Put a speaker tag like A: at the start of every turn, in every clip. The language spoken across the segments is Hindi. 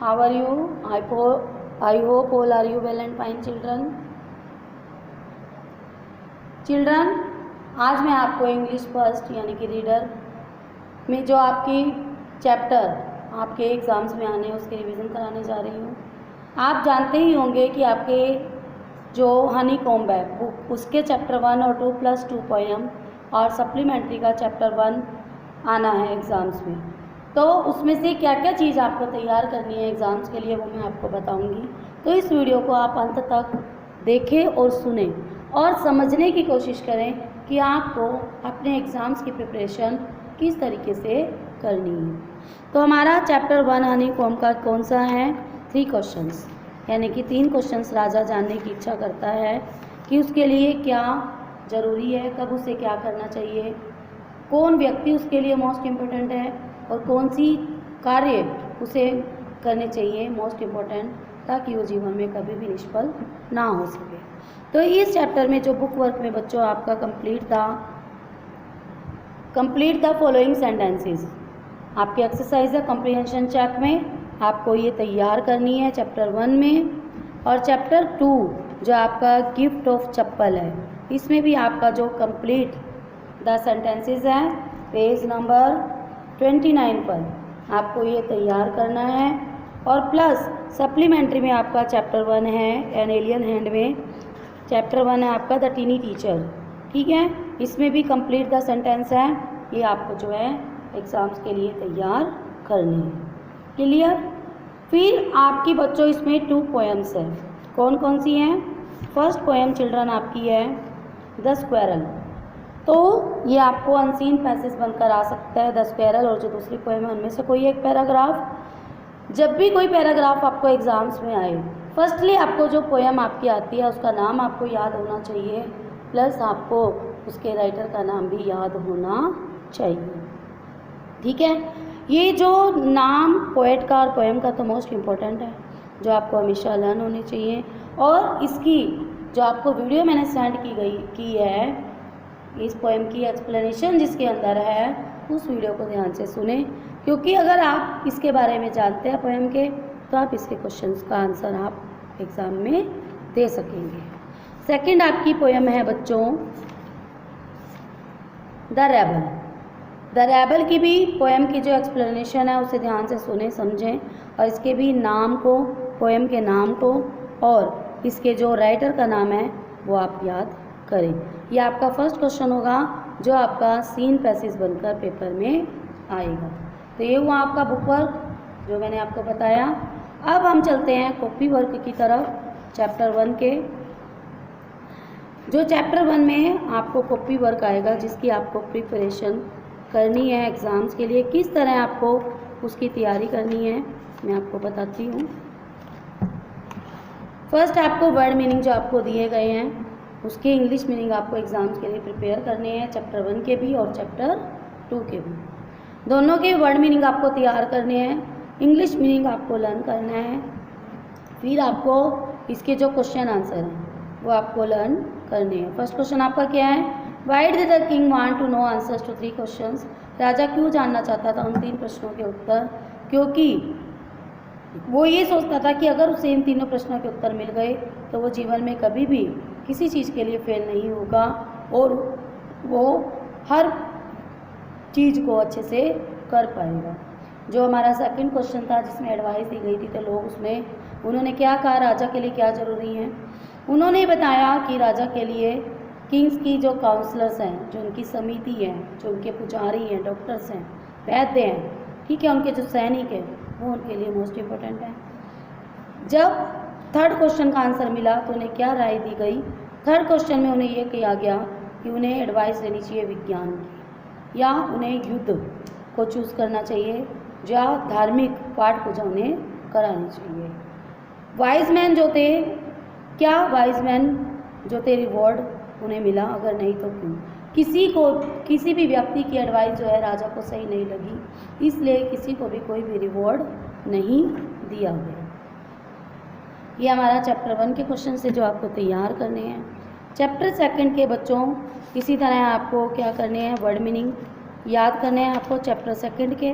A: How are you? I hope all are you well and fine children. Children, आज मैं आपको इंग्लिश फर्स्ट यानी कि रीडर में जो आपकी चैप्टर आपके एग्ज़ाम्स में आने हैं उसके रिवीजन कराने जा रही हूँ। आप जानते ही होंगे कि आपके जो हनी कॉम्ब है बुक उसके चैप्टर 1 और 2 प्लस 2 पोएम और सप्लीमेंट्री का चैप्टर 1 आना है एग्ज़ाम्स में। तो उसमें से क्या क्या चीज़ आपको तैयार करनी है एग्ज़ाम्स के लिए वो मैं आपको बताऊंगी। तो इस वीडियो को आप अंत तक देखें और सुने और समझने की कोशिश करें कि आपको अपने एग्ज़ाम्स की प्रिपरेशन किस तरीके से करनी है। तो हमारा चैप्टर 1 हनी कॉम्ब का कौन सा है? 3 क्वेश्चंस, यानी कि 3 क्वेश्चंस राजा जानने की इच्छा करता है कि उसके लिए क्या ज़रूरी है, कब उसे क्या करना चाहिए, कौन व्यक्ति उसके लिए मोस्ट इम्पोर्टेंट है और कौन सी कार्य उसे करने चाहिए मोस्ट इम्पोर्टेंट, ताकि वो जीवन में कभी भी निष्फल ना हो सके। तो इस चैप्टर में जो बुक वर्क में बच्चों आपका कंप्लीट द फॉलोइंग सेंटेंसेस आपकी एक्सरसाइज है कॉम्प्रिहेंशन चेक में आपको ये तैयार करनी है चैप्टर 1 में। और चैप्टर 2 जो आपका गिफ्ट ऑफ चप्पल है इसमें भी आपका जो कंप्लीट द सेंटेंसेस है पेज नंबर 29 पर आपको ये तैयार करना है। और प्लस सप्लीमेंट्री में आपका चैप्टर 1 है एन एलियन हैंड में चैप्टर 1 है आपका द टीनी टीचर, ठीक है। इसमें भी कंप्लीट द सेंटेंस है, ये आपको जो है एग्ज़ाम्स के लिए तैयार करने हैं। क्लियर? फिर आपकी बच्चों इसमें 2 पोएम्स हैं। कौन कौन सी हैं? फर्स्ट पोएम चिल्ड्रन आपकी है द स्क्वेरल। तो ये आपको अनसीन पैसेज बनकर आ सकता है द स्क्वेरल, और जो दूसरी पोएम है उनमें से कोई एक पैराग्राफ। जब भी कोई पैराग्राफ आपको एग्ज़ाम्स में आए, फर्स्टली आपको जो पोएम आपकी आती है उसका नाम आपको याद होना चाहिए, प्लस आपको उसके राइटर का नाम भी याद होना चाहिए, ठीक है। ये जो नाम पोएट का और पोएम का तो मोस्ट इम्पोर्टेंट है, जो आपको हमेशा लर्न होने चाहिए। और इसकी जो आपको वीडियो मैंने सेंड की है इस पोएम की एक्सप्लेनेशन जिसके अंदर है, उस वीडियो को ध्यान से सुने, क्योंकि अगर आप इसके बारे में जानते हैं पोएम के तो आप इसके क्वेश्चंस का आंसर आप एग्ज़ाम में दे सकेंगे। सेकंड आपकी पोएम है बच्चों द रेबल। द रेबल की भी पोएम की जो एक्सप्लेनेशन है उसे ध्यान से सुने समझें, और इसके भी नाम को, पोएम के नाम को और इसके जो राइटर का नाम है वो आप याद करें। यह आपका फर्स्ट क्वेश्चन होगा जो आपका सीन पैसेज बनकर पेपर में आएगा। तो ये हुआ आपका बुक वर्क जो मैंने आपको बताया। अब हम चलते हैं कॉपी वर्क की तरफ चैप्टर 1 के। जो चैप्टर 1 में आपको कॉपी वर्क आएगा जिसकी आपको प्रिपरेशन करनी है एग्ज़ाम्स के लिए, किस तरह आपको उसकी तैयारी करनी है मैं आपको बताती हूँ। फर्स्ट आपको वर्ड मीनिंग जो आपको दिए गए हैं उसके इंग्लिश मीनिंग आपको एग्ज़ाम्स के लिए प्रिपेयर करने हैं, चैप्टर 1 के भी और चैप्टर 2 के भी। दोनों के वर्ड मीनिंग आपको तैयार करने हैं, इंग्लिश मीनिंग आपको लर्न करना है, फिर आपको इसके जो क्वेश्चन आंसर हैं वो आपको लर्न करने हैं। फर्स्ट क्वेश्चन आपका क्या है? Why did the king want to know answers to 3 questions. राजा क्यों जानना चाहता था उन 3 प्रश्नों के उत्तर? क्योंकि वो ये सोचता था कि अगर उसे इन तीनों प्रश्नों के उत्तर मिल गए तो वो जीवन में कभी भी किसी चीज़ के लिए फेल नहीं होगा और वो हर चीज़ को अच्छे से कर पाएगा। जो हमारा सेकंड क्वेश्चन था जिसमें एडवाइस दी गई थी, तो लोग उसमें उन्होंने क्या कहा राजा के लिए क्या ज़रूरी है? उन्होंने बताया कि राजा के लिए किंग्स की जो काउंसलर्स हैं, जो उनकी समिति है, जो उनके पुजारी हैं, डॉक्टर्स हैं, वैद्य हैं, ठीक है, उनके जो सैनिक हैं वो उनके लिए मोस्ट इम्पोर्टेंट है। जब थर्ड क्वेश्चन का आंसर मिला तो उन्हें क्या राय दी गई? थर्ड क्वेश्चन में उन्हें ये किया गया कि उन्हें एडवाइस लेनी चाहिए विज्ञान की, या उन्हें युद्ध को चूज़ करना चाहिए, या धार्मिक पाठ पूजा उन्हें करानी चाहिए। वाइज मैन जो थे, क्या वाइज मैन जो थे रिवॉर्ड उन्हें मिला? अगर नहीं तो क्यों? किसी भी व्यक्ति की एडवाइस जो है राजा को सही नहीं लगी, इसलिए किसी को भी कोई भी रिवॉर्ड नहीं दिया गया। ये हमारा चैप्टर 1 के क्वेश्चन से जो आपको तैयार करने हैं। चैप्टर 2 के बच्चों इसी तरह आपको क्या करने हैं, वर्ड मीनिंग याद करने हैं आपको चैप्टर 2 के।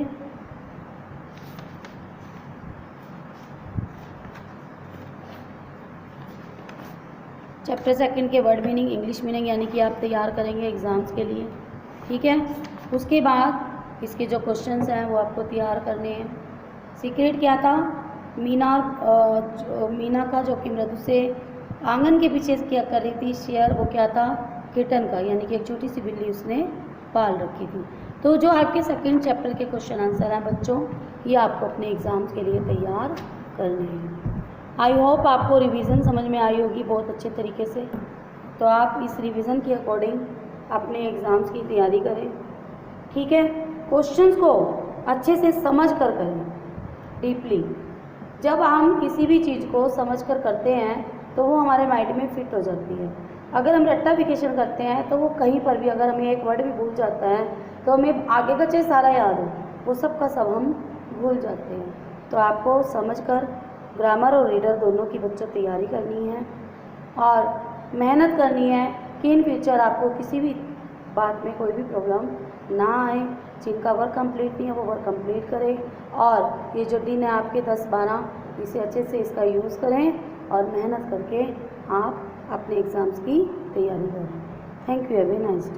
A: चैप्टर सेकंड के वर्ड मीनिंग, इंग्लिश मीनिंग यानी कि आप तैयार करेंगे एग्ज़ाम्स के लिए, ठीक है। उसके बाद इसके जो क्वेश्चंस हैं वो आपको तैयार करने हैं। सीक्रेट क्या था? मीना का जो कि मृदु से आंगन के पीछे क्या कर रही थी शेयर, वो क्या था? किटन का, यानी कि एक छोटी सी बिल्ली उसने पाल रखी थी। तो जो आपके सेकंड चैप्टर के क्वेश्चन आंसर हैं बच्चों, ये आपको अपने एग्ज़ाम्स के लिए तैयार करने हैं। आई होप आपको रिवीजन समझ में आई होगी बहुत अच्छे तरीके से। तो आप इस रिवीजन के अकॉर्डिंग अपने एग्ज़ाम्स की तैयारी करें, ठीक है। क्वेश्चंस को अच्छे से समझ कर करें, डीपली। जब हम किसी भी चीज़ को समझ कर करते हैं तो वो हमारे माइंड में फिट हो जाती है। अगर हम रट्टाफिकेशन करते हैं तो वो कहीं पर भी अगर हमें एक वर्ड भी भूल जाता है तो हमें आगे का चाहे सारा याद हो, वो सब का सब हम भूल जाते हैं। तो आपको समझकर ग्रामर और रीडर दोनों की बच्चों तैयारी करनी है और मेहनत करनी है कि इन फ्यूचर आपको किसी भी बात में कोई भी प्रॉब्लम ना आए। जिनका वर्क कंप्लीट नहीं है वो वर्क कंप्लीट करें और ये जो दिन है आपके 10-12, इसे अच्छे से इसका यूज़ करें और मेहनत करके आप अपने एग्ज़ाम्स की तैयारी करें। Thank you, have a nice day.